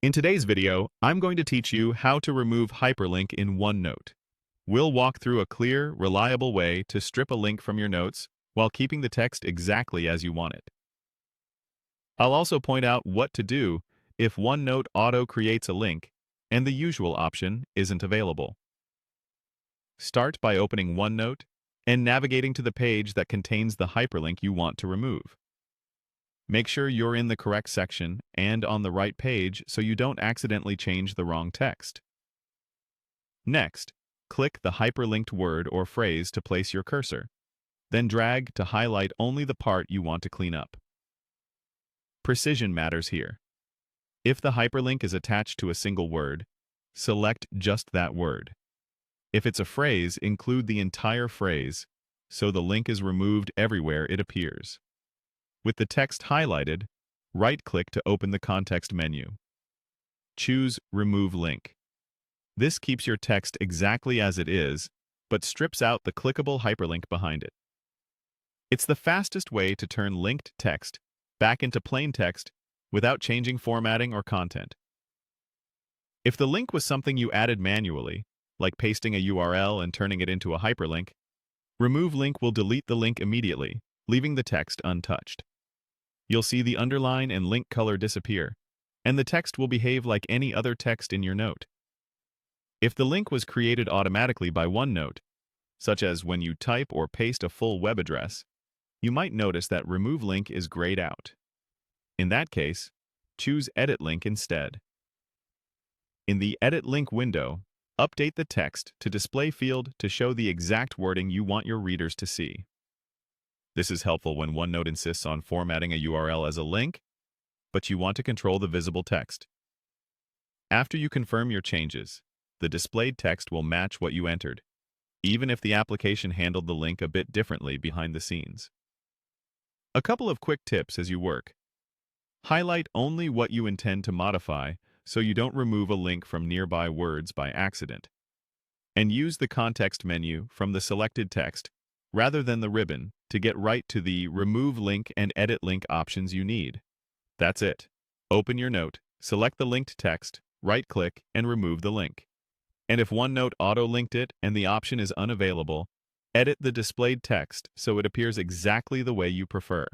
In today's video, I'm going to teach you how to remove hyperlink in OneNote. We'll walk through a clear, reliable way to strip a link from your notes while keeping the text exactly as you want it. I'll also point out what to do if OneNote auto-creates a link and the usual option isn't available. Start by opening OneNote and navigating to the page that contains the hyperlink you want to remove. Make sure you're in the correct section and on the right page so you don't accidentally change the wrong text. Next, click the hyperlinked word or phrase to place your cursor. Then drag to highlight only the part you want to clean up. Precision matters here. If the hyperlink is attached to a single word, select just that word. If it's a phrase, include the entire phrase so the link is removed everywhere it appears. With the text highlighted, right-click to open the context menu. Choose Remove Link. This keeps your text exactly as it is, but strips out the clickable hyperlink behind it. It's the fastest way to turn linked text back into plain text without changing formatting or content. If the link was something you added manually, like pasting a URL and turning it into a hyperlink, Remove Link will delete the link immediately, leaving the text untouched. You'll see the underline and link color disappear, and the text will behave like any other text in your note. If the link was created automatically by OneNote, such as when you type or paste a full web address, you might notice that Remove Link is grayed out. In that case, choose Edit Link instead. In the Edit Link window, update the text to display field to show the exact wording you want your readers to see. This is helpful when OneNote insists on formatting a URL as a link, but you want to control the visible text. After you confirm your changes, the displayed text will match what you entered, even if the application handled the link a bit differently behind the scenes. A couple of quick tips as you work. Highlight only what you intend to modify so you don't remove a link from nearby words by accident. And use the context menu from the selected text rather than the ribbon to get right to the Remove Link and Edit Link options you need. That's it. Open your note, select the linked text, right-click, and remove the link. And if OneNote auto-linked it and the option is unavailable, edit the displayed text so it appears exactly the way you prefer.